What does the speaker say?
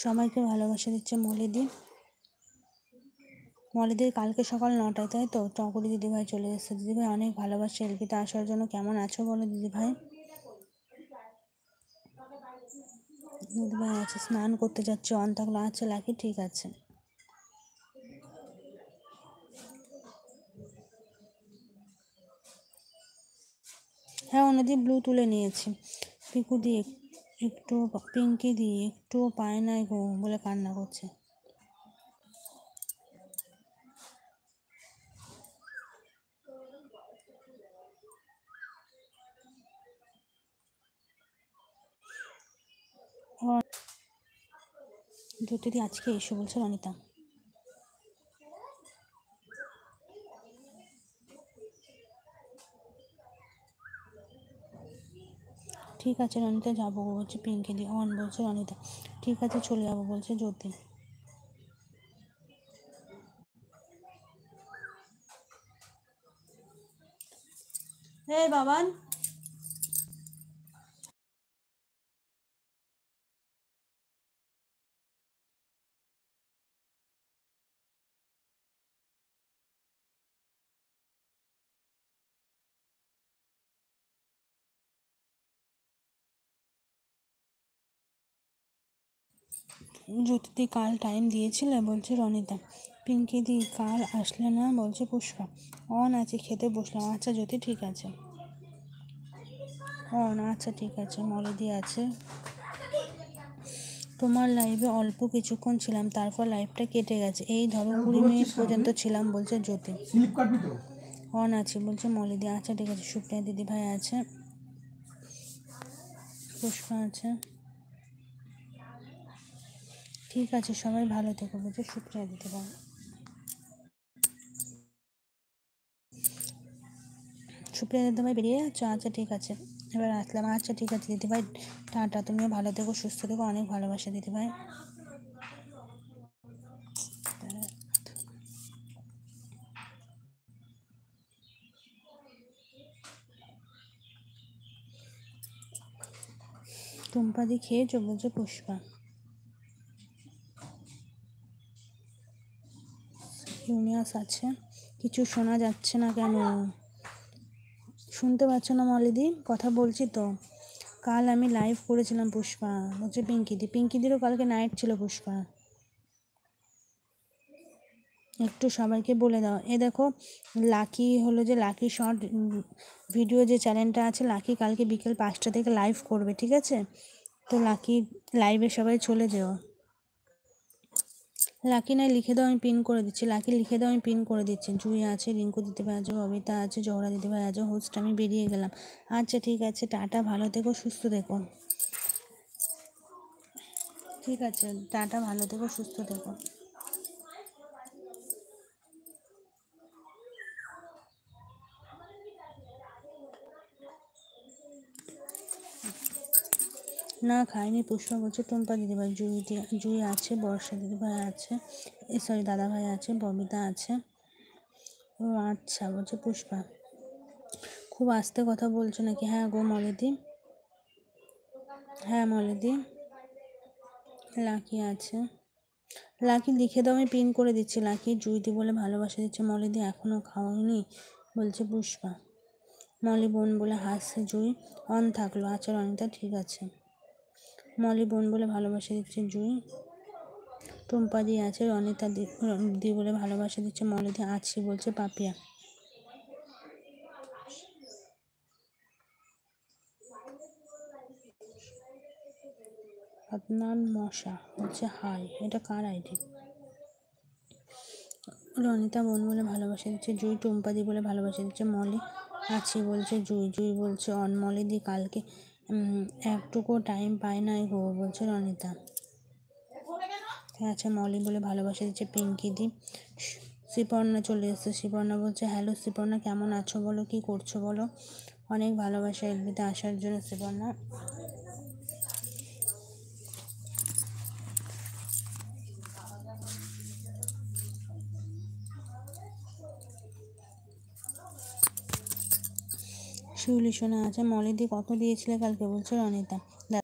সবাইকে ভালোবাসা দিচ্ছে মলিদি। মলিদির কালকে সকাল 9টায়, তাই তো? টঙ্করি দিদিভাই চলে এসেছে। দিদিভাই অনেক ভালোবাসে এলপিতে আসার জন্য। কেমন আছো বলো দিদিভাই? দিদিভাই আছে, স্নান করতে যাচ্ছে। অন থাকলো। আচ্ছা লাকি, ঠিক আছে। হ্যাঁ অন্যদিন ব্লু তুলে নিয়েছি। পিকু দিয়ে একটু, পিঙ্কি দিয়ে একটুও পায় নাই গো বলে কান্না করছে। জ্যোতিদি আজকে এসো বলছে রনিতা। ঠিক আছে রনিতা, যাবো বলছে পিঙ্কি দি। অন বলছে রনিতা। ঠিক আছে চলে যাবো বলছে জ্যোতি। এই বাবান, জ্যোতিদি কাল টাইম দিয়েছিলে বলছে রনিতা। পিঙ্কি দি কাল আসলে না বলছে পুষ্পা। অন আছে, খেতে বসলাম। আচ্ছা জ্যোতি ঠিক আছে। অন, আচ্ছা ঠিক আছে। মলিদি আছে। তোমার লাইভে অল্প কিছুক্ষণ ছিলাম, তারপর লাইভটা কেটে গেছে। এই ধরো 20 মিনিট পর্যন্ত ছিলাম বলছে জ্যোতি। অন আছে বলছে মলিদি। আচ্ছা ঠিক আছে। সুপ্রিয়া দিদি ভাই আছে, পুষ্পা আছে। ঠিক আছে সবাই ভালো থেকো বলছে সুপ্রিয়া দিদি ভাই। সুপ্রিয়া দিদি ভাই বেরিয়ে যাচ্ছ? আচ্ছা ঠিক আছে, এবার আসলাম। আচ্ছা ঠিক আছে দিদিভাই, টাটা। তুমিও ভালো থেকো, সুস্থ থেকো। অনেক ভালোবাসা দিদিভাই। টুম্পাদি খেয়েছো বলছে পুষ্পা। ইউনিয়াস আছে। কিছু শোনা যাচ্ছে না কেন? শুনতে পাচ্ছ না মলিদি? কথা বলছি তো। কাল আমি লাইভ করেছিলাম পুষ্পা বলছে পিঙ্কিদি। পিঙ্কিদিরও কালকে নাইট ছিল পুষ্পা। একটু সবাইকে বলে দাও। এ দেখো লাকি হলো যে লাকি শর্ট ভিডিও যে চ্যানেলটা আছে, লাকি কালকে বিকেল 5টা থেকে লাইভ করবে, ঠিক আছে? তো লাকি লাইভে সবাই চলে যেও। লাকি নাই লিখে দাও, আমি পিন করে দিচ্ছি। লাকি লিখে দাও, আমি পিন করে দিচ্ছি। জুই আছে, রিঙ্কু দিদিভাই আছে, ববিতা আছে, জহরা দিদিভাই আছে। হোস্ট আমি বেরিয়ে গেলাম। আচ্ছা ঠিক আছে, টাটা। ভালো থেকো, সুস্থ থেকো। ঠিক আছে টাটা, ভালো থেকো, সুস্থ থেকো। না খাইনি। পুষ্পা বলছে টুম্পা দিদিভাই। জুই আছে, বর্ষা দিদিভাই আছে, সরি দাদাভাই আছে, ববিতা আছে। ও আচ্ছা বলছে পুষ্পা। খুব আস্তে কথা বলছো নাকি? হ্যাঁ গো মলিদি। হ্যাঁ মলিদি। লাকি আছে। লাকি লিখে দাও, আমি পিন করে দিচ্ছি। লাকি জুইদি বলে ভালোবাসা দিচ্ছে। মলিদি এখনও খাওয়াইনি বলছে পুষ্পা। মলি বোন বলে হাসছে জুই। অন থাকলো। আচ্ছা রনিতা ঠিক আছে। মলি বোন বলে ভালোবাসা দিচ্ছে জুই। টুম্পা দি আছে, রনিতা দি বলে ভালোবাসা দিচ্ছে মলিদি। আছি বলছে পাপিয়া। আদনান মশা বলছে হাই। এটা কার আইডি? রনিতা বোন বলে ভালোবাসা দিচ্ছে জুই। টুম্পা দি বলে ভালোবাসা দিচ্ছে মলি। আছি বলছে জুই। জুই বলছে অন। মলি দি কালকে একটুকু টাইম পায় নাই গো বলছে রনিতা। আচ্ছা মলি বলে ভালোবাসা দিচ্ছে পিঙ্কি দি। শ্রীপর্ণা চলে এসেছে। শ্রীপর্ণা বলছে হ্যালো শ্রীপর্ণা, কেমন আছো বলো, কি করছো বলো। অনেক ভালোবাসা এলবিতে আসার জন্য শ্রীপর্ণা। শিউলি সোনা আছে। মলিদি কত দিয়েছিলে কালকে বলছে রনিতা।